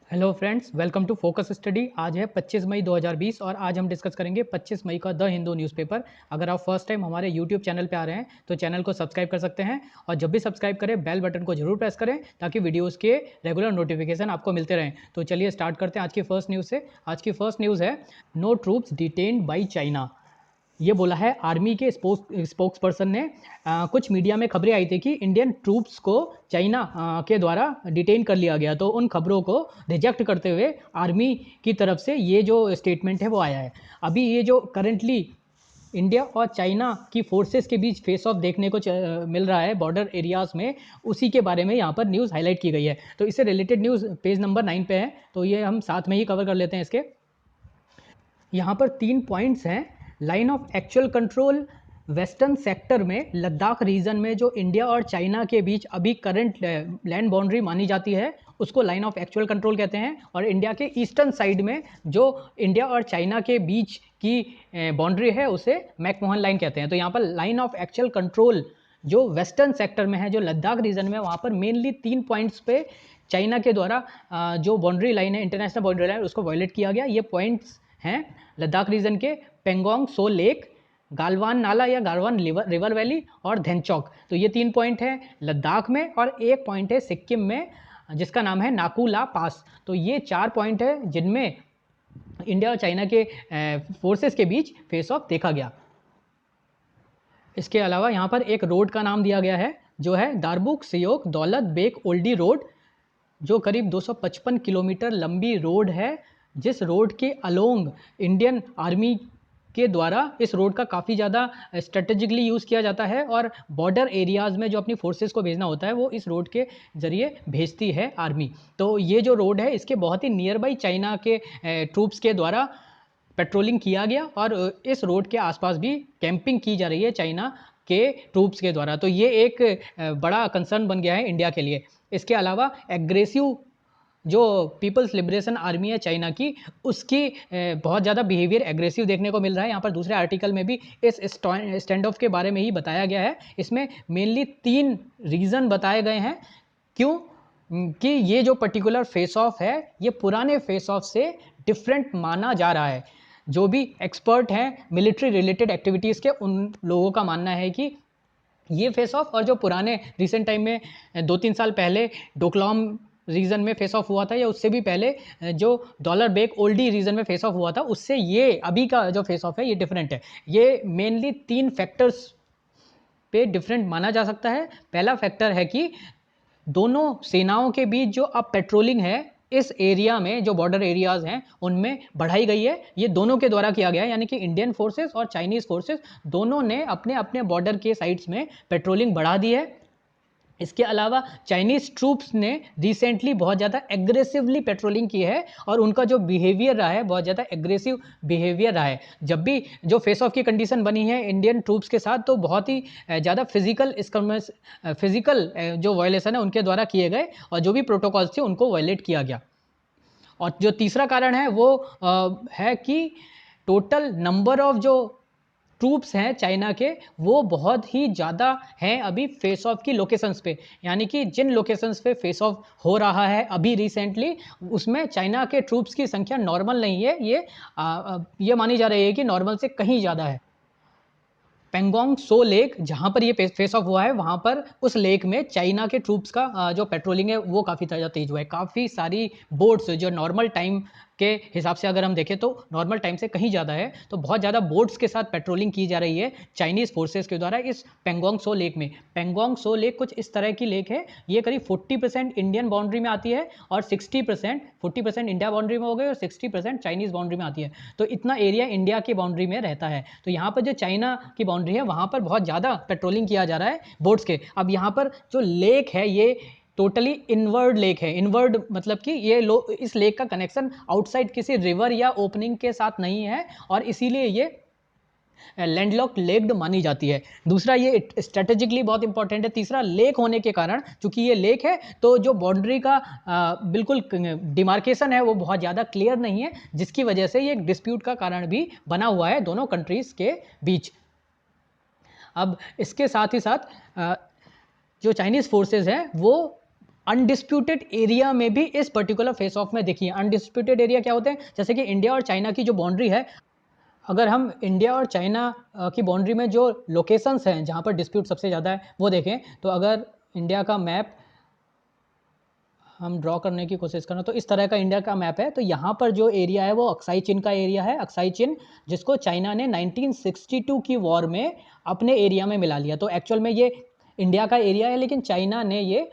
Hello friends, welcome to Focus Study. आज है 25 मई 2020 और आज हम डिस्कस करेंगे 25 मई का द हिंदू न्यूज़पेपर। अगर आप फर्स्ट टाइम हमारे यूट्यूब चैनल पे आ रहे हैं तो चैनल को सब्सक्राइब कर सकते हैं और जब भी सब्सक्राइब करें बेल बटन को जरूर प्रेस करें ताकि वीडियोस के रेगुलर नोटिफिकेशन आपको मिलते रहें। तो चलिए स्टार्ट करते हैं आज की फर्स्ट न्यूज़ से। आज की फर्स्ट न्यूज़ है no troops detained by China. ये बोला है आर्मी के स्पोक्स पर्सन ने। कुछ मीडिया में खबरें आई थी कि इंडियन ट्रूप्स को चाइना के द्वारा डिटेन कर लिया गया, तो उन खबरों को रिजेक्ट करते हुए आर्मी की तरफ से ये जो स्टेटमेंट है वो आया है। अभी ये जो करंटली इंडिया और चाइना की फोर्सेस के बीच फेस ऑफ देखने को मिल रहा है बॉर्डर एरियाज में, उसी के बारे में यहाँ पर न्यूज़ हाईलाइट की गई है। तो इससे रिलेटेड न्यूज़ पेज नंबर 9 पे है, तो ये हम साथ में ही कवर कर लेते हैं। इसके यहाँ पर 3 पॉइंट्स हैं। Line of actual control western sector में लद्दाख रीजन में जो इंडिया और चाइना के बीच अभी करंट लैंड बाउंड्री मानी जाती है उसको लाइन ऑफ एक्चुअल कंट्रोल कहते हैं। और इंडिया के ईस्टर्न साइड में जो इंडिया और चाइना के बीच की बाउंड्री है उसे मैकमोहन लाइन कहते हैं। तो यहाँ पर लाइन ऑफ एक्चुअल कंट्रोल जो वेस्टर्न सेक्टर में है, जो लद्दाख रीजन में, वहाँ पर मेनली 3 पॉइंट्स पे चाइना के द्वारा जो बाउंड्री लाइन है, इंटरनेशनल बाउंड्री लाइन, उसको वायलेट किया गया। ये पॉइंट्स हैं लद्दाख रीजन के पेंगोंग सो लेक, गालवान नाला या गालवान रिवर वैली और धेनचौक। तो ये 3 पॉइंट है लद्दाख में और एक पॉइंट है सिक्किम में जिसका नाम है नाकू ला पास। तो ये 4 पॉइंट है जिनमें इंडिया और चाइना के फोर्सेस के बीच फेस ऑफ देखा गया। इसके अलावा यहाँ पर एक रोड का नाम दिया गया है जो है दारबुक सियोक दौलत बेक ओल्डी रोड, जो करीब 255 किलोमीटर लंबी रोड है, जिस रोड के अलोंग इंडियन आर्मी के द्वारा इस रोड का काफ़ी ज़्यादा स्ट्रेटेजिकली यूज़ किया जाता है और बॉर्डर एरियाज़ में जो अपनी फोर्सेस को भेजना होता है वो इस रोड के ज़रिए भेजती है आर्मी। तो ये जो रोड है इसके बहुत ही नियर बाई चाइना के ट्रूप्स के द्वारा पेट्रोलिंग किया गया और इस रोड के आसपास भी कैंपिंग की जा रही है चाइना के ट्रूप्स के द्वारा। तो ये एक बड़ा कंसर्न बन गया है इंडिया के लिए। इसके अलावा एग्रेसिव जो पीपल्स लिबरेशन आर्मी है चाइना की, उसकी बहुत ज़्यादा बिहेवियर एग्रेसिव देखने को मिल रहा है। यहाँ पर दूसरे आर्टिकल में भी इस स्टैंड ऑफ के बारे में ही बताया गया है। इसमें मेनली 3 रीज़न बताए गए हैं क्यों कि ये जो पर्टिकुलर फेस ऑफ है ये पुराने फेस ऑफ से डिफरेंट माना जा रहा है। जो भी एक्सपर्ट हैं मिलिट्री रिलेटेड एक्टिविटीज़ के, उन लोगों का मानना है कि ये फेस ऑफ और जो पुराने रिसेंट टाइम में 2-3 साल पहले डोकलाम रीजन में फेस ऑफ हुआ था या उससे भी पहले जो डॉलर बेक ओल्डी रीजन में फेस ऑफ हुआ था, उससे ये अभी का जो फेस ऑफ है ये डिफरेंट है। ये मेनली 3 फैक्टर्स पे डिफरेंट माना जा सकता है। पहला फैक्टर है कि दोनों सेनाओं के बीच जो अब पेट्रोलिंग है इस एरिया में, जो बॉर्डर एरियाज हैं उनमें बढ़ाई गई है। ये दोनों के द्वारा किया गया है, यानी कि इंडियन फोर्सेस और चाइनीज फोर्सेस दोनों ने अपने अपने बॉर्डर के साइड्स में पेट्रोलिंग बढ़ा दी है। इसके अलावा चाइनीज ट्रूप्स ने रिसेंटली बहुत ज़्यादा एग्रेसिवली पेट्रोलिंग की है और उनका जो बिहेवियर रहा है बहुत ज़्यादा एग्रेसिव बिहेवियर रहा है। जब भी जो फेस ऑफ की कंडीशन बनी है इंडियन ट्रूप्स के साथ, तो बहुत ही ज़्यादा फिजिकल जो वायलेशन है उनके द्वारा किए गए और जो भी प्रोटोकॉल्स थे उनको वायलेट किया गया। और जो तीसरा कारण है वो है कि टोटल नंबर ऑफ जो ट्रूप्स हैं चाइना के वो बहुत ही ज़्यादा हैं अभी फेस ऑफ की लोकेशंस पे। यानी कि जिन लोकेशंस पे फेस ऑफ हो रहा है अभी रिसेंटली, उसमें चाइना के ट्रूप्स की संख्या नॉर्मल नहीं है, ये मानी जा रही है कि नॉर्मल से कहीं ज़्यादा है। पेंगोंग सो लेक जहाँ पर ये फेस ऑफ हुआ है वहाँ पर उस लेक में चाइना के ट्रूप्स का जो पेट्रोलिंग है वो काफ़ी ज़्यादा तेज हुआ है। काफ़ी सारी बोट्स जो नॉर्मल टाइम के हिसाब से अगर हम देखें तो नॉर्मल टाइम से कहीं ज़्यादा है, तो बहुत ज़्यादा बोट्स के साथ पेट्रोलिंग की जा रही है चाइनीज़ फोर्सेस के द्वारा इस पेंगोंग सो लेक में। पेंगोंग सो लेक कुछ इस तरह की लेक है, ये करीब 40% इंडियन बाउंड्री में आती है और 40% इंडिया बाउंड्री में हो गई और 60% चाइनीज़ बाउंड्री में आती है। तो इतना एरिया इंडिया की बाउंड्री में रहता है। तो यहाँ पर जो चाइना की बाउंड्री है वहाँ पर बहुत ज़्यादा पेट्रोलिंग किया जा रहा है बोट्स के। अब यहाँ पर जो लेक है ये टोटली इनवर्ड लेक है। इनवर्ड मतलब कि इस लेक का कनेक्शन आउटसाइड किसी रिवर या ओपनिंग के साथ नहीं है और इसीलिए ये लैंडलॉक लेक्ड मानी जाती है। दूसरा, ये स्ट्रेटेजिकली बहुत इंपॉर्टेंट है। तीसरा, लेक होने के कारण, चूंकि ये लेक है तो जो बाउंड्री का बिल्कुल डिमार्केशन है वो बहुत ज़्यादा क्लियर नहीं है, जिसकी वजह से ये एक डिस्प्यूट का कारण भी बना हुआ है दोनों कंट्रीज़ के बीच। अब इसके साथ ही साथ जो चाइनीज़ फोर्सेस हैं वो अनडिस्प्यूटेड एरिया में भी इस पर्टिकुलर फेस ऑफ में देखिए, अनडिस्प्यूटेड एरिया क्या होते हैं, जैसे कि इंडिया और चाइना की जो बाउंड्री है, अगर हम इंडिया और चाइना की बाउंड्री में जो लोकेशंस हैं जहाँ पर डिस्प्यूट सबसे ज़्यादा है वो देखें, तो अगर इंडिया का मैप हम ड्रॉ करने की कोशिश करें तो इस तरह का इंडिया का मैप है। तो यहाँ पर जो एरिया है वो अक्साई चिन का एरिया है, अक्साई चिन, जिसको चाइना ने 1962 की वॉर में अपने एरिया में मिला लिया। तो एक्चुअल में ये इंडिया का एरिया है, लेकिन चाइना ने ये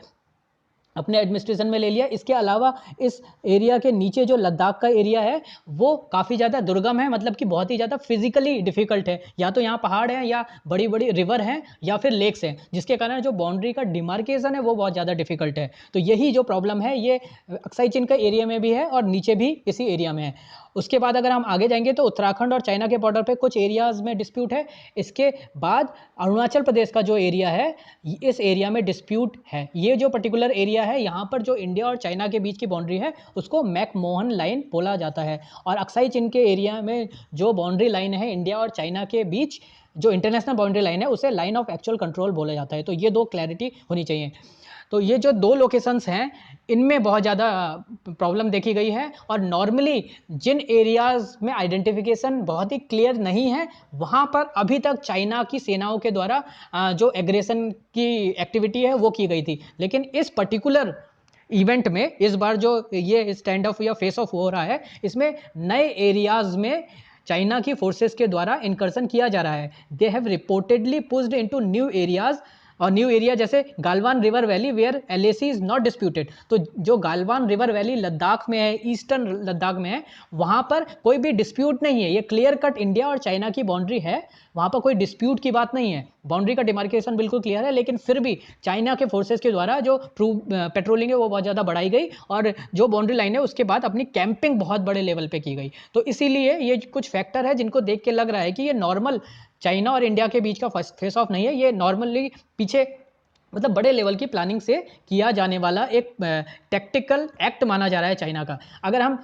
अपने एडमिनिस्ट्रेशन में ले लिया। इसके अलावा इस एरिया के नीचे जो लद्दाख का एरिया है वो काफ़ी ज़्यादा दुर्गम है, मतलब कि बहुत ही ज़्यादा फिजिकली डिफिकल्ट है। या तो यहाँ पहाड़ हैं, या बड़ी बड़ी रिवर हैं, या फिर लेक्स हैं, जिसके कारण जो बाउंड्री का डिमार्केशन है वो बहुत ज़्यादा डिफिकल्ट है। तो यही जो प्रॉब्लम है ये अक्साई चिन का एरिया में भी है और नीचे भी इसी एरिया में है। उसके बाद अगर हम आगे जाएंगे तो उत्तराखंड और चाइना के बॉर्डर पे कुछ एरियाज़ में डिस्प्यूट है। इसके बाद अरुणाचल प्रदेश का जो एरिया है, इस एरिया में डिस्प्यूट है। ये जो पर्टिकुलर एरिया है, यहाँ पर जो इंडिया और चाइना के बीच की बाउंड्री है उसको मैकमोहन लाइन बोला जाता है। और अक्साई चिन के एरिया में जो बाउंड्री लाइन है इंडिया और चाइना के बीच, जो इंटरनेशनल बाउंड्री लाइन है, उसे लाइन ऑफ एक्चुअल कंट्रोल बोला जाता है। तो ये दो क्लैरिटी होनी चाहिए। तो ये जो दो लोकेशंस हैं इनमें बहुत ज़्यादा प्रॉब्लम देखी गई है। और नॉर्मली जिन एरियाज़ में आइडेंटिफिकेशन बहुत ही क्लियर नहीं है, वहाँ पर अभी तक चाइना की सेनाओं के द्वारा जो एग्रेशन की एक्टिविटी है वो की गई थी। लेकिन इस पर्टिकुलर इवेंट में इस बार जो ये स्टैंड ऑफ या फेस ऑफ हो रहा है, इसमें नए एरियाज़ में चाइना की फोर्सेस के द्वारा इनकर्सन किया जा रहा है। They have reportedly pushed into new areas, और न्यू एरिया जैसे Galwan river valley where LAC is not disputed. तो जो गालवान रिवर वैली लद्दाख में है, ईस्टर्न लद्दाख में है, वहाँ पर कोई भी डिस्प्यूट नहीं है। ये क्लियर कट इंडिया और चाइना की बाउंड्री है, वहाँ पर कोई डिस्प्यूट की बात नहीं है। बाउंड्री का डिमार्केशन बिल्कुल क्लियर है, लेकिन फिर भी चाइना के फोर्सेस के द्वारा जो पेट्रोलिंग है वो बहुत ज़्यादा बढ़ाई गई, और जो बाउंड्री लाइन है उसके बाद अपनी कैंपिंग बहुत बड़े लेवल पे की गई। तो इसीलिए ये कुछ फैक्टर है जिनको देख के लग रहा है कि ये नॉर्मल चाइना और इंडिया के बीच का फेस ऑफ नहीं है, ये नॉर्मली पीछे मतलब बड़े लेवल की प्लानिंग से किया जाने वाला एक टैक्टिकल एक्ट माना जा रहा है चाइना का। अगर हम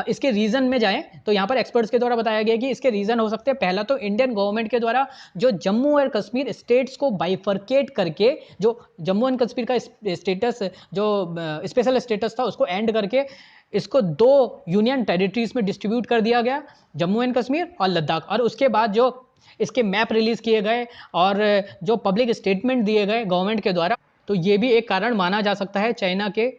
इसके रीज़न में जाएं तो यहाँ पर एक्सपर्ट्स के द्वारा बताया गया कि इसके रीज़न हो सकते हैं। पहला तो इंडियन गवर्नमेंट के द्वारा जो जम्मू और कश्मीर स्टेट्स को बाइफर्केट करके, जो जम्मू एंड कश्मीर का स्टेटस, जो स्पेशल स्टेटस था, उसको एंड करके इसको दो यूनियन टेरिटरीज में डिस्ट्रीब्यूट कर दिया गया, जम्मू एंड कश्मीर और लद्दाख। और उसके बाद जो इसके मैप रिलीज़ किए गए और जो पब्लिक स्टेटमेंट दिए गए गवर्नमेंट के द्वारा, तो ये भी एक कारण माना जा सकता है चाइना के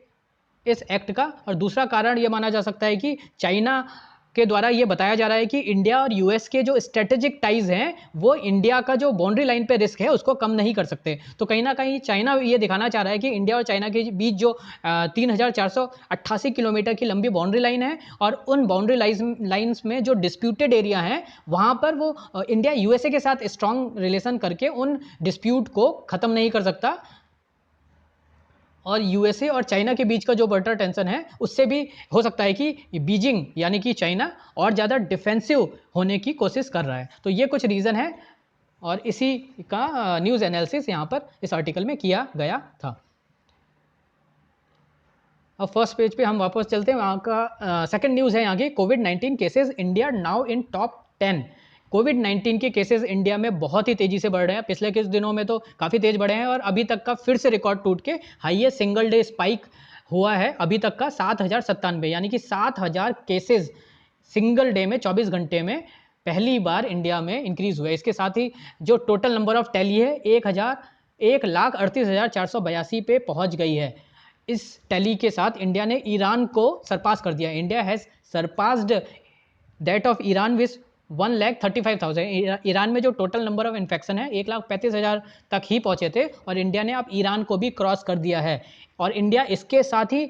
इस एक्ट का। और दूसरा कारण ये माना जा सकता है कि चाइना के द्वारा ये बताया जा रहा है कि इंडिया और यूएस के जो स्ट्रेटेजिक टाइज हैं वो इंडिया का जो बाउंड्री लाइन पे रिस्क है उसको कम नहीं कर सकते। तो कहीं ना कहीं चाइना ये दिखाना चाह रहा है कि इंडिया और चाइना के बीच जो 3488 किलोमीटर की लंबी बाउंड्री लाइन है, और उन बाउंड्री लाइन्स में जो डिस्प्यूटेड एरिया हैं वहाँ पर वो इंडिया यूएसए के साथ स्ट्रांग रिलेशन करके उन डिस्प्यूट को ख़त्म नहीं कर सकता। और यूएसए और चाइना के बीच का जो बॉर्डर टेंशन है उससे भी हो सकता है कि बीजिंग यानी कि चाइना और ज़्यादा डिफेंसिव होने की कोशिश कर रहा है। तो ये कुछ रीज़न है, और इसी का न्यूज़ एनालिसिस यहाँ पर इस आर्टिकल में किया गया था। अब फर्स्ट पेज पे हम वापस चलते हैं, वहाँ का सेकंड न्यूज़ है यहाँ की, कोविड-19 cases India now in top 10। कोविड-19 के केसेस इंडिया में बहुत ही तेज़ी से बढ़ रहे हैं। पिछले कुछ दिनों में तो काफ़ी तेज़ बढ़े हैं, और अभी तक का फिर से रिकॉर्ड टूट के हाईएस्ट सिंगल डे स्पाइक हुआ है अभी तक का 7097, यानी कि 7000 केसेस सिंगल डे में 24 घंटे में पहली बार इंडिया में इंक्रीज़ हुआ है। इसके साथ ही जो टोटल नंबर ऑफ टैली है 1,38,482 पे पहुँच गई है। इस टैली के साथ इंडिया ने ईरान को सरपास कर दिया। India has surpassed that of Iran with 1,35,000। Iran में जो टोटल नंबर ऑफ इन्फेक्शन है 1,35,000 तक ही पहुंचे थे, और इंडिया ने अब ईरान को भी क्रॉस कर दिया है। और इंडिया इसके साथ ही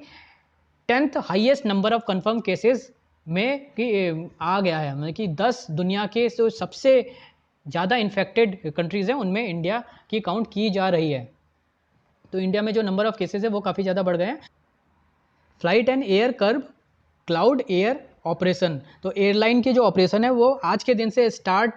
10th highest number of confirm cases में आ गया है, मतलब कि 10 दुनिया के जो सबसे ज़्यादा इन्फेक्टेड कंट्रीज़ हैं उनमें इंडिया की काउंट की जा रही है। तो इंडिया में जो नंबर ऑफ केसेस है वो काफ़ी ज़्यादा बढ़ गए हैं। Flight and air curve cloud air operation, तो एयरलाइन के जो ऑपरेशन है वो आज के दिन से स्टार्ट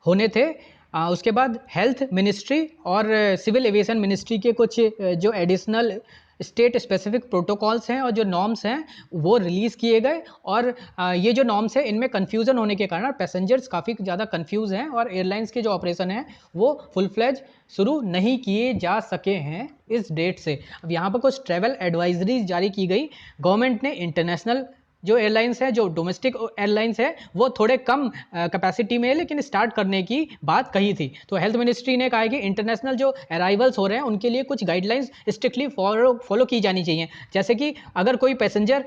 होने थे। उसके बाद हेल्थ मिनिस्ट्री और सिविल एविएशन मिनिस्ट्री के कुछ जो एडिशनल स्टेट स्पेसिफिक प्रोटोकॉल्स हैं और जो नॉर्म्स हैं वो रिलीज़ किए गए। और ये जो नॉर्म्स हैं इनमें कन्फ्यूज़न होने के कारण पैसेंजर्स काफ़ी ज़्यादा कन्फ्यूज़ हैं और एयरलाइंस के जो ऑपरेशन हैं वो फुल फ्लेज शुरू नहीं किए जा सके हैं इस डेट से। अब यहाँ पर कुछ ट्रैवल एडवाइजरीज जारी की गई। गवर्नमेंट ने इंटरनेशनल जो एयरलाइंस है, जो डोमेस्टिक एयरलाइंस है, वो थोड़े कम कैपेसिटी में लेकिन स्टार्ट करने की बात कही थी। तो हेल्थ मिनिस्ट्री ने कहा है कि इंटरनेशनल जो अराइवल्स हो रहे हैं उनके लिए कुछ गाइडलाइंस स्ट्रिक्टली फॉलो की जानी चाहिए। जैसे कि अगर कोई पैसेंजर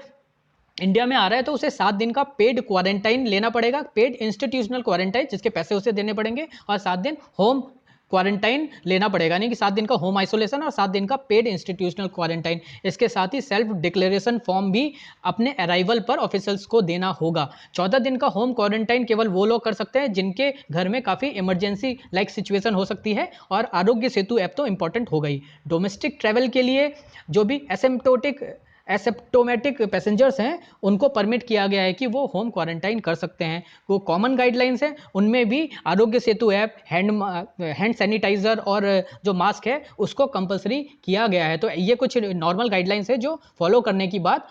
इंडिया में आ रहा है तो उसे 7 दिन का पेड क्वारंटाइन लेना पड़ेगा, पेड इंस्टीट्यूशनल क्वारंटाइन, जिसके पैसे उसे देने पड़ेंगे, और 7 दिन होम क्वारंटाइन लेना पड़ेगा, यानी कि 7 दिन का होम आइसोलेशन और 7 दिन का पेड इंस्टीट्यूशनल क्वारंटाइन। इसके साथ ही सेल्फ डिक्लेरेशन फॉर्म भी अपने अराइवल पर ऑफिसर्स को देना होगा। 14 दिन का होम क्वारंटाइन केवल वो लोग कर सकते हैं जिनके घर में काफ़ी इमरजेंसी लाइक सिचुएशन हो सकती है, और आरोग्य सेतु ऐप तो इंपॉर्टेंट हो गई। डोमेस्टिक ट्रैवल के लिए जो भी एसिम्प्टोमेटिक पैसेंजर्स हैं उनको परमिट किया गया है कि वो होम क्वारंटाइन कर सकते हैं। वो कॉमन गाइडलाइंस हैं उनमें भी Aarogya Setu app, hand sanitiser और जो मास्क है उसको कंपलसरी किया गया है। तो ये कुछ नॉर्मल गाइडलाइंस है जो फॉलो करने की बात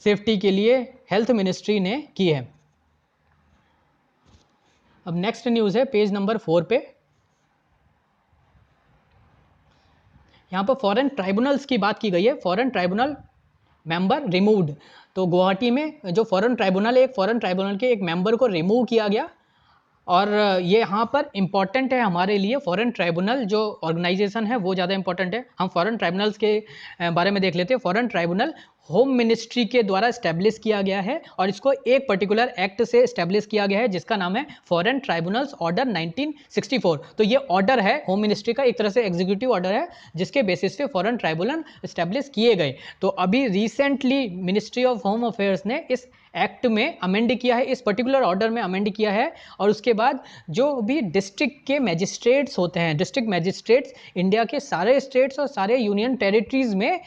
सेफ्टी के लिए हेल्थ मिनिस्ट्री ने की है। अब नेक्स्ट न्यूज़ है पेज नंबर 4 पे। यहाँ पर फॉरेन ट्राइब्यूनल्स की बात की गई है। Foreign tribunal member removed. तो गुवाहाटी में जो फॉरेन ट्राइब्यूनल है, एक फॉरेन ट्राइब्यूनल के एक मेंबर को रिमूव किया गया। और ये यहाँ पर इम्पॉर्टेंट है हमारे लिए। फॉरेन ट्राइब्यूनल जो ऑर्गेनाइजेशन है वो ज़्यादा इंपॉर्टेंट है। हम फॉरेन ट्राइब्यूनल्स के बारे में देख लेते हैं। फॉरेन ट्राइब्यूनल होम मिनिस्ट्री के द्वारा इस्टेब्लिश किया गया है और इसको एक पर्टिकुलर एक्ट से इस्टेब्लिश किया गया है जिसका नाम है फॉरेन ट्राइब्यूनल्स ऑर्डर 1964। तो ये ऑर्डर है होम मिनिस्ट्री का, एक तरह से एग्जीक्यूटिव ऑर्डर है जिसके बेसिस पे फॉरेन ट्राइब्यूनल इस्टेब्लिश किए गए। तो अभी recently ministry of home affairs ने इस एक्ट में अमेंड किया है, इस पर्टिकुलर ऑर्डर में अमेंड किया है। और उसके बाद जो भी डिस्ट्रिक्ट के मैजिस्ट्रेट्स होते हैं, डिस्ट्रिक्ट मैजिस्ट्रेट्स इंडिया के सारे स्टेट्स और सारे यूनियन टेरिटरीज में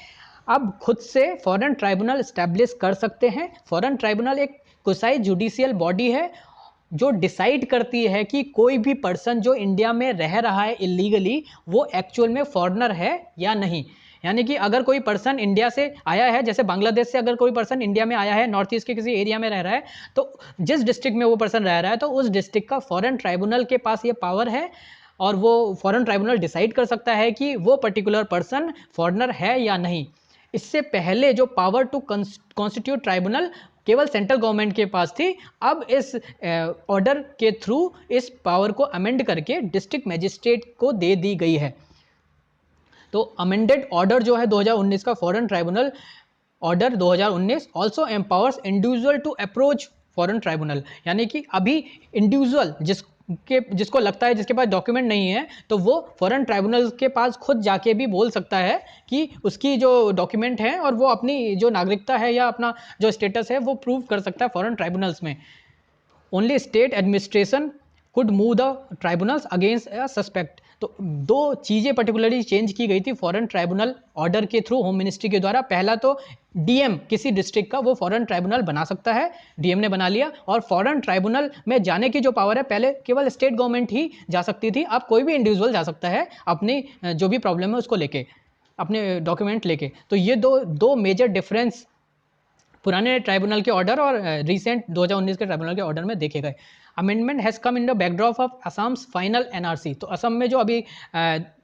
अब खुद से फॉरेन ट्राइब्यूनल इस्टेब्लिश कर सकते हैं। फॉरेन ट्राइब्यूनल एक कुसाई जुडिशियल बॉडी है जो डिसाइड करती है कि कोई भी पर्सन जो इंडिया में रह रहा है इलीगली वो एक्चुअल में फॉरेनर है या नहीं। यानी कि अगर कोई पर्सन इंडिया से आया है, जैसे बांग्लादेश से अगर कोई पर्सन इंडिया में आया है, नॉर्थ ईस्ट के किसी एरिया में रह रहा है, तो जिस डिस्ट्रिक्ट में वो पर्सन रह रहा है तो उस डिस्ट्रिक्ट का फॉरेन ट्राइब्यूनल के पास ये पावर है और वो फॉरेन ट्राइब्यूनल डिसाइड कर सकता है कि वो पर्टिकुलर पर्सन फॉरेनर है या नहीं। इससे पहले जो पावर टू कॉन्स्टिट्यूट ट्राइब्यूनल केवल सेंट्रल गवर्नमेंट के पास थी, अब इस ऑर्डर के थ्रू इस पावर को अमेंड करके डिस्ट्रिक्ट मैजिस्ट्रेट को दे दी गई है। तो अमेंडेड ऑर्डर जो है 2019 का foreign tribunal order 2019 also empowers individual to approach foreign tribunal. यानी कि अभी इंडिविजुअल जिसको लगता है, जिसके पास डॉक्यूमेंट नहीं है, तो वो फॉरेन ट्राइब्यूनल के पास खुद जाके भी बोल सकता है कि उसकी जो डॉक्यूमेंट है और वो अपनी जो नागरिकता है या अपना जो स्टेटस है वो प्रूव कर सकता है फॉरेन ट्राइब्यूनल्स में। Only state administration could move the tribunals against a suspect. तो दो चीज़ें पर्टिकुलरली चेंज की गई थी फॉरेन ट्राइब्यूनल ऑर्डर के थ्रू होम मिनिस्ट्री के द्वारा। पहला तो डीएम किसी डिस्ट्रिक्ट का वो फॉरेन ट्राइब्यूनल बना सकता है, डीएम ने बना लिया। और फॉरेन ट्राइब्यूनल में जाने की जो पावर है पहले केवल स्टेट गवर्नमेंट ही जा सकती थी, अब कोई भी इंडिविजुअल जा सकता है अपनी जो भी प्रॉब्लम है उसको लेके, अपने डॉक्यूमेंट लेके। तो ये दो मेजर डिफरेंस पुराने ट्राइब्यूनल के ऑर्डर और रिसेंट 2019 के ट्राइब्यूनल के ऑर्डर में देखे गए। Amendment has come in the backdrop of Assam's final NRC. तो असम में जो अभी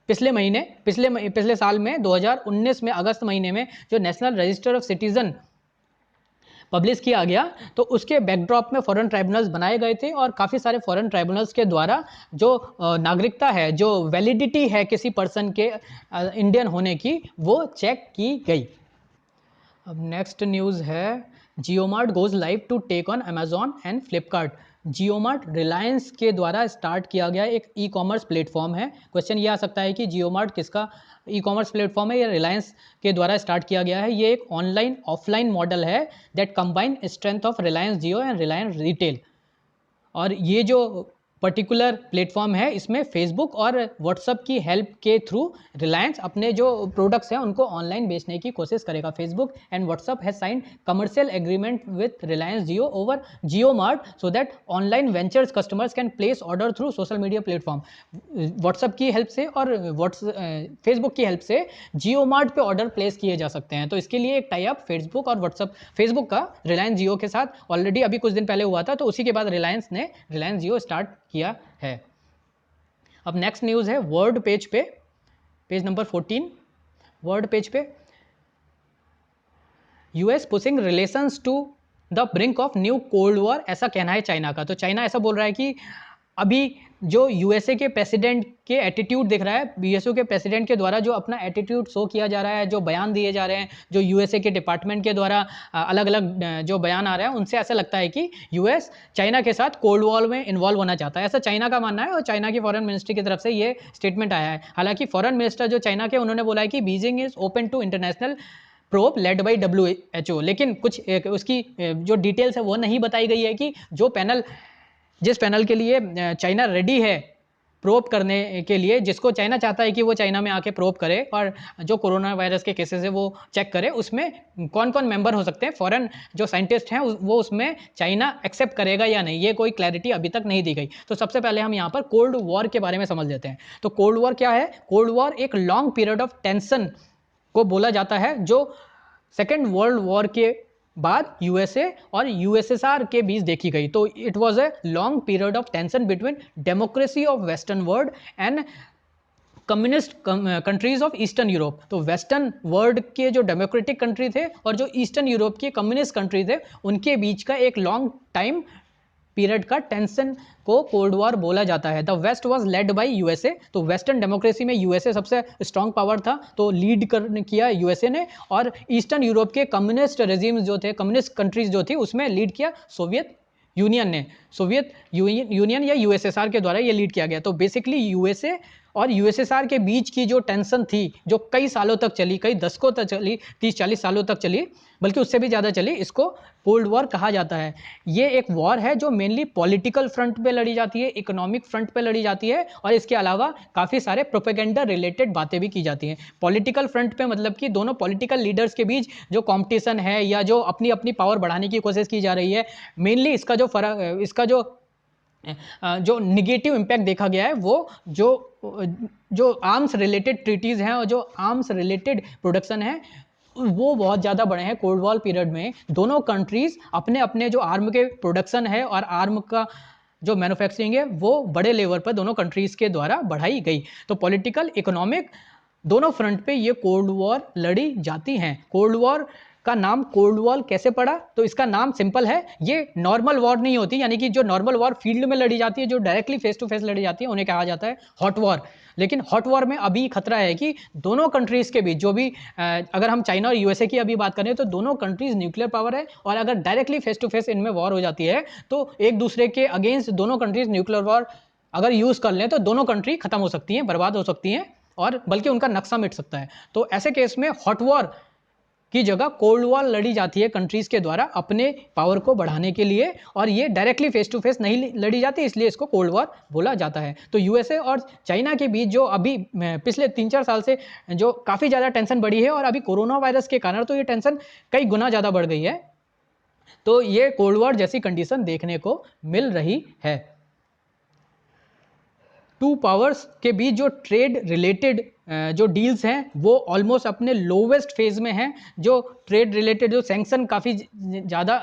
पिछले साल में 2019 में अगस्त महीने में जो national register of citizen publish किया गया, तो उसके बैकड्रॉप में फॉरेन ट्राइब्यूनल्स बनाए गए थे और काफ़ी सारे फॉरेन ट्राइब्यूनल्स के द्वारा जो नागरिकता है, जो वैलिडिटी है किसी पर्सन के इंडियन होने की, वो चेक की गई। अब नेक्स्ट न्यूज़ है JioMart goes live to take on Amazon and Flipkart. JioMart Reliance के द्वारा स्टार्ट किया गया एक ई कॉमर्स प्लेटफॉर्म है। क्वेश्चन ये आ सकता है कि जियोमार्ट किसका ई कॉमर्स प्लेटफॉर्म है या रिलायंस के द्वारा स्टार्ट किया गया है। ये एक ऑनलाइन ऑफलाइन मॉडल है that combine strength of Reliance Jio and Reliance retail. और ये जो पर्टिकुलर प्लेटफॉर्म है। इसमें फेसबुक और व्हाट्सअप की हेल्प के थ्रू रिलायंस अपने जो प्रोडक्ट्स हैं उनको ऑनलाइन बेचने की कोशिश करेगा। Facebook and WhatsApp has signed commercial agreement with Reliance Jio over Jio mart so that online ventures customers can place order through social media platform. WhatsApp की हेल्प से और फेसबुक की हेल्प से जियो मार्ट पे ऑर्डर प्लेस किए जा सकते हैं। तो इसके लिए एक टाई अप फेसबुक और व्हाट्सअप, फेसबुक का रिलायंस जियो के साथ ऑलरेडी अभी कुछ दिन पहले हुआ था, तो उसी के बाद रिलायंस ने रिलायंस जियो स्टार्ट किया है। अब नेक्स्ट न्यूज़ है वर्ल्ड पेज पे, पेज नंबर 14। वर्ल्ड पेज पे US pushing relations to the brink of new cold war, ऐसा कहना है चाइना का। तो चाइना ऐसा बोल रहा है कि अभी जो यूएसए के प्रेसिडेंट के एटीट्यूड दिख रहा है, यूएसए के प्रेसिडेंट के द्वारा जो अपना एटीट्यूड शो किया जा रहा है, जो बयान दिए जा रहे हैं, जो यूएसए के डिपार्टमेंट के द्वारा अलग अलग जो बयान आ रहे हैं, उनसे ऐसा लगता है कि यूएस चाइना के साथ कोल्ड वॉर में इन्वॉल्व होना चाहता है, ऐसा चाइना का मानना है। और चाइना की फॉरेन मिनिस्ट्री की तरफ से ये स्टेटमेंट आया है। हालांकि फॉरेन मिनिस्टर जो चाइना के, उन्होंने बोला है कि Beijing is open to international probe led by WHO, लेकिन कुछ उसकी जो डिटेल्स है वो नहीं बताई गई है कि जो पैनल, जिस पैनल के लिए चाइना रेडी है प्रोब करने के लिए, जिसको चाइना चाहता है कि वो चाइना में आके प्रोब करे और जो कोरोना वायरस के केसेस है वो चेक करे, उसमें कौन कौन मेंबर हो सकते हैं, फॉरेन जो साइंटिस्ट हैं वो उसमें चाइना एक्सेप्ट करेगा या नहीं, ये कोई क्लैरिटी अभी तक नहीं दी गई। तो सबसे पहले हम यहाँ पर कोल्ड वॉर के बारे में समझ लेते हैं। तो कोल्ड वॉर क्या है? कोल्ड वॉर एक लॉन्ग पीरियड ऑफ टेंशन को बोला जाता है जो सेकेंड वर्ल्ड वॉर के बाद यूएसए और यूएसएसआर के बीच देखी गई। तो it was a long period of tension between democracy of western world and communist countries of eastern Europe. तो वेस्टर्न वर्ल्ड के जो डेमोक्रेटिक कंट्री थे और जो ईस्टर्न यूरोप के कम्युनिस्ट कंट्री थे, उनके बीच का एक लॉन्ग टाइम पीरियड का टेंशन को कोल्ड वॉर बोला जाता है। The west was led by USA. तो वेस्टर्न डेमोक्रेसी में यूएसए सबसे स्ट्रांग पावर था, तो लीड किया यूएसए ने, और ईस्टर्न यूरोप के कम्युनिस्ट रेजिम्स जो थे, कम्युनिस्ट कंट्रीज जो थी, उसमें लीड किया सोवियत यूनियन ने। सोवियत यूनियन या यूएसएसआर के द्वारा ये लीड किया गया। तो बेसिकली यूएसए और यूएसएसआर के बीच की जो टेंशन थी, जो कई सालों तक चली, कई दशकों तक चली, 30-40 सालों तक चली, बल्कि उससे भी ज़्यादा चली, इसको कोल्ड वॉर कहा जाता है। ये एक वॉर है जो मेनली पॉलिटिकल फ्रंट पे लड़ी जाती है, इकोनॉमिक फ्रंट पे लड़ी जाती है, और इसके अलावा काफ़ी सारे प्रोपेगेंडा रिलेटेड बातें भी की जाती हैं। पॉलिटिकल फ्रंट पे मतलब कि दोनों पॉलिटिकल लीडर्स के बीच जो कॉम्पिटिशन है या जो अपनी अपनी पावर बढ़ाने की कोशिश की जा रही है, मेनली इसका जो फर्क, इसका जो निगेटिव इम्पैक्ट देखा गया है, वो जो आर्म्स रिलेटेड ट्रीटीज़ हैं और जो आर्म्स रिलेटेड प्रोडक्शन है, वो बहुत ज़्यादा बढ़े हैं। कोल्ड वॉर पीरियड में दोनों कंट्रीज़ अपने अपने जो आर्म के प्रोडक्शन है और आर्म का जो मैन्युफैक्चरिंग है, वो बड़े लेवल पर दोनों कंट्रीज़ के द्वारा बढ़ाई गई। तो पॉलिटिकल, इकोनॉमिक, दोनों फ्रंट पे ये कोल्ड वॉर लड़ी जाती हैं। कोल्ड वॉर का नाम कोल्ड वॉर कैसे पड़ा? तो इसका नाम सिंपल है, ये नॉर्मल वॉर नहीं होती, यानी कि जो नॉर्मल वॉर फील्ड में लड़ी जाती है, जो डायरेक्टली फेस टू फेस लड़ी जाती है, उन्हें कहा जाता है हॉट वॉर। लेकिन हॉट वॉर में अभी खतरा है कि दोनों कंट्रीज़ के बीच जो भी, अगर हम चाइना और यूएसए की अभी बात करें, तो दोनों कंट्रीज़ न्यूक्लियर पावर है, और अगर डायरेक्टली फेस टू फेस इनमें वॉर हो जाती है, तो एक दूसरे के अगेंस्ट दोनों कंट्रीज़ न्यूक्लियर वॉर अगर यूज़ कर लें, तो दोनों कंट्री खत्म हो सकती हैं, बर्बाद हो सकती हैं, और बल्कि उनका नक्शा मिट सकता है। तो ऐसे केस में हॉट वॉर की जगह कोल्ड वॉर लड़ी जाती है कंट्रीज के द्वारा अपने पावर को बढ़ाने के लिए, और ये डायरेक्टली फेस टू फेस नहीं लड़ी जाती, इसलिए इसको कोल्ड वॉर बोला जाता है। तो यूएसए और चाइना के बीच जो अभी पिछले 3-4 साल से जो काफ़ी ज़्यादा टेंशन बढ़ी है, और अभी कोरोना वायरस के कारण तो ये टेंशन कई गुना ज़्यादा बढ़ गई है। तो ये कोल्ड वॉर जैसी कंडीशन देखने को मिल रही है। टू पावर्स के बीच जो ट्रेड रिलेटेड जो डील्स हैं, वो ऑलमोस्ट अपने लोवेस्ट फेज में हैं। जो ट्रेड रिलेटेड जो सैंक्शन काफ़ी ज़्यादा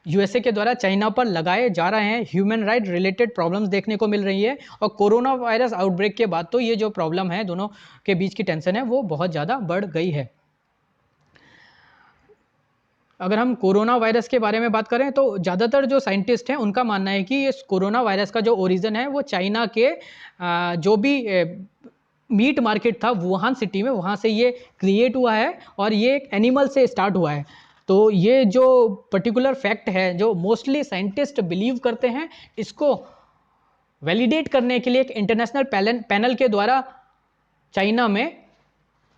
यूएसए के द्वारा चाइना पर लगाए जा रहे हैं, ह्यूमन राइट रिलेटेड प्रॉब्लम्स देखने को मिल रही है, और कोरोना वायरस आउटब्रेक के बाद तो ये जो प्रॉब्लम है, दोनों के बीच की टेंशन है, वो बहुत ज़्यादा बढ़ गई है। अगर हम कोरोना वायरस के बारे में बात करें, तो ज़्यादातर जो साइंटिस्ट हैं उनका मानना है कि इस कोरोना वायरस का जो ओरिजिन है, वो चाइना के जो भी मीट मार्केट था वुहान सिटी में, वहाँ से ये क्रिएट हुआ है, और ये एक एनिमल से स्टार्ट हुआ है। तो ये जो पर्टिकुलर फैक्ट है, जो मोस्टली साइंटिस्ट बिलीव करते हैं, इसको वैलिडेट करने के लिए एक इंटरनेशनल पैनल के द्वारा चाइना में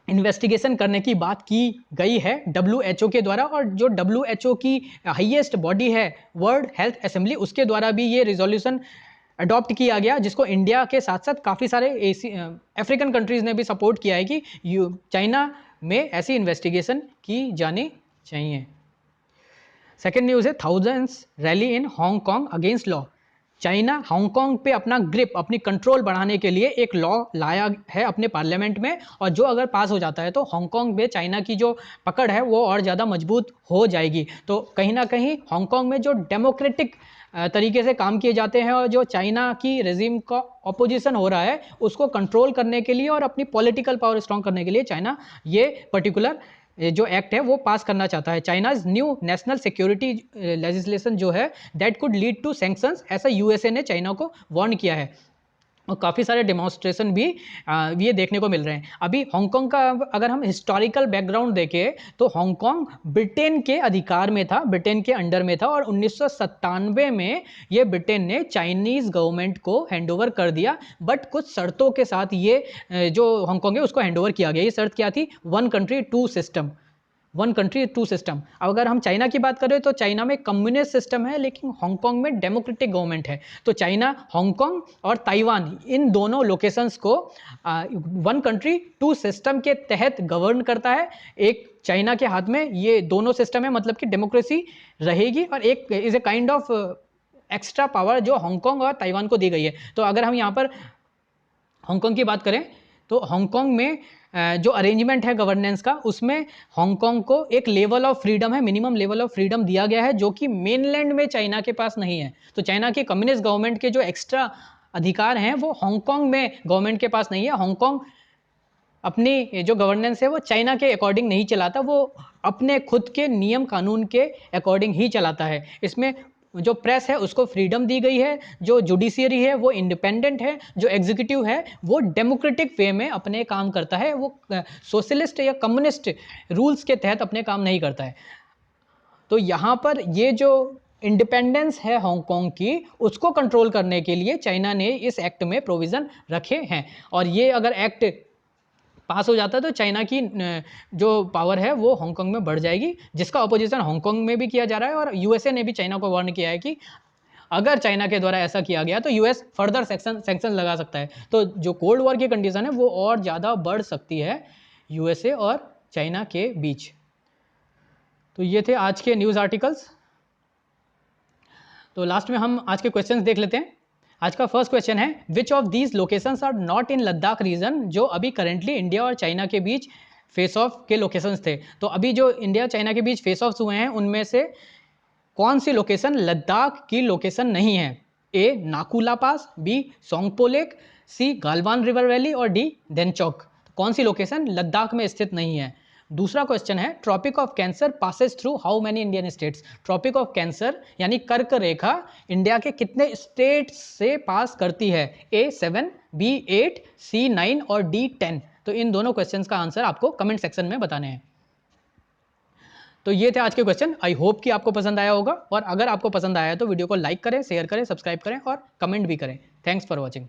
इन्वेस्टिगेशन करने की बात की गई है WHO के द्वारा, और जो WHO की हाईएस्ट बॉडी है, वर्ल्ड हेल्थ असेंबली, उसके द्वारा भी ये रिजोल्यूशन अडॉप्ट किया गया, जिसको इंडिया के साथ साथ काफ़ी सारे अफ्रीकन कंट्रीज़ ने भी सपोर्ट किया है कि चाइना में ऐसी इन्वेस्टिगेशन की जानी चाहिए। सेकेंड न्यूज़ है, थाउजेंड्स रैली इन Hong Kong against law. China Hong Kong पे अपना ग्रिप, अपनी कंट्रोल बढ़ाने के लिए एक लॉ लाया है अपने पार्लियामेंट में, और जो अगर पास हो जाता है तो हांगकांग में चाइना की जो पकड़ है वो और ज़्यादा मजबूत हो जाएगी। तो कहीं ना कहीं हांगकांग में जो डेमोक्रेटिक तरीके से काम किए जाते हैं और जो चाइना की रेजिम का ऑपोजिशन हो रहा है उसको कंट्रोल करने के लिए और अपनी पॉलिटिकल पावर स्ट्रॉन्ग करने के लिए चाइना ये पर्टिकुलर जो एक्ट है वो पास करना चाहता है। China's new national security legislation जो है that could lead to sanctions, ऐसा यूएसए ने चाइना को वार्न किया है, और काफ़ी सारे डेमोन्स्ट्रेशन भी ये देखने को मिल रहे हैं। अभी हांगकांग का अगर हम हिस्टोरिकल बैकग्राउंड देखें तो हांगकांग ब्रिटेन के अधिकार में था, ब्रिटेन के अंडर में था, और 1997 में ये ब्रिटेन ने चाइनीज़ गवर्नमेंट को हैंडओवर कर दिया, बट कुछ शर्तों के साथ ये जो हांगकांग है उसको हैंडओवर किया गया। ये शर्त क्या थी? 1 कंट्री 2 सिस्टम, 1 कंट्री 2 सिस्टम। अब अगर हम चाइना की बात करें तो चाइना में कम्युनिस्ट सिस्टम है, लेकिन हांगकांग में डेमोक्रेटिक गवर्नमेंट है। तो चाइना हांगकांग और ताइवान इन दोनों लोकेशंस को 1 कंट्री 2 सिस्टम के तहत गवर्न करता है। एक चाइना के हाथ में ये दोनों सिस्टम है, मतलब कि डेमोक्रेसी रहेगी, और एक is a kind of extra power जो हांगकांग और ताइवान को दी गई है। तो अगर हम यहाँ पर हांगकांग की बात करें तो हांगकांग में जो अरेंजमेंट है गवर्नेंस का, उसमें हांगकांग को एक लेवल ऑफ फ्रीडम है, मिनिमम लेवल ऑफ फ्रीडम दिया गया है, जो कि मेनलैंड में चाइना के पास नहीं है। तो चाइना की कम्युनिस्ट गवर्नमेंट के जो एक्स्ट्रा अधिकार हैं वो हांगकांग में गवर्नमेंट के पास नहीं है। हांगकांग अपनी जो गवर्नेंस है वो चाइना के अकॉर्डिंग नहीं चलाता, वो अपने खुद के नियम कानून के अकॉर्डिंग ही चलाता है। इसमें जो प्रेस है उसको फ्रीडम दी गई है, जो जुडिशियरी है वो इंडिपेंडेंट है, जो एग्जीक्यूटिव है वो डेमोक्रेटिक वे में अपने काम करता है, वो सोशलिस्ट या कम्युनिस्ट रूल्स के तहत अपने काम नहीं करता है। तो यहाँ पर ये जो इंडिपेंडेंस है हांगकांग की, उसको कंट्रोल करने के लिए चाइना ने इस एक्ट में प्रोविज़न रखे हैं, और ये अगर एक्ट पास हो जाता है तो चाइना की जो पावर है वो हांगकांग में बढ़ जाएगी, जिसका अपोजिशन हांगकांग में भी किया जा रहा है। और यूएसए ने भी चाइना को वार्न किया है कि अगर चाइना के द्वारा ऐसा किया गया तो यूएस फर्दर सैंक्शन लगा सकता है। तो जो कोल्ड वॉर की कंडीशन है वो और ज़्यादा बढ़ सकती है यूएसए और चाइना के बीच। तो ये थे आज के न्यूज़ आर्टिकल्स। तो लास्ट में हम आज के क्वेश्चंस देख लेते हैं। आज का फर्स्ट क्वेश्चन है, which of these locations are not in Ladakh region, जो अभी करेंटली इंडिया और चाइना के बीच फेस ऑफ के लोकेशंस थे। तो अभी जो इंडिया चाइना के बीच फेस ऑफ हुए हैं उनमें से कौन सी लोकेशन लद्दाख की लोकेशन नहीं है? ए नाकुला पास, बी सोंगपो लेक, सी गालवान रिवर वैली, और डी देनचौक। कौन सी लोकेशन लद्दाख में स्थित नहीं है? दूसरा क्वेश्चन है, tropic of cancer passes through how many Indian states. Tropic of cancer यानी कर्क रेखा इंडिया के कितने स्टेट से पास करती है? ए 7, बी 8, सी 9 और डी 10। तो इन दोनों क्वेश्चंस का आंसर आपको कमेंट सेक्शन में बताने हैं। तो ये थे आज के क्वेश्चन। आई होप कि आपको पसंद आया होगा, और अगर आपको पसंद आया तो वीडियो को लाइक करें, शेयर करें, सब्सक्राइब करें और कमेंट भी करें। Thanks for watching.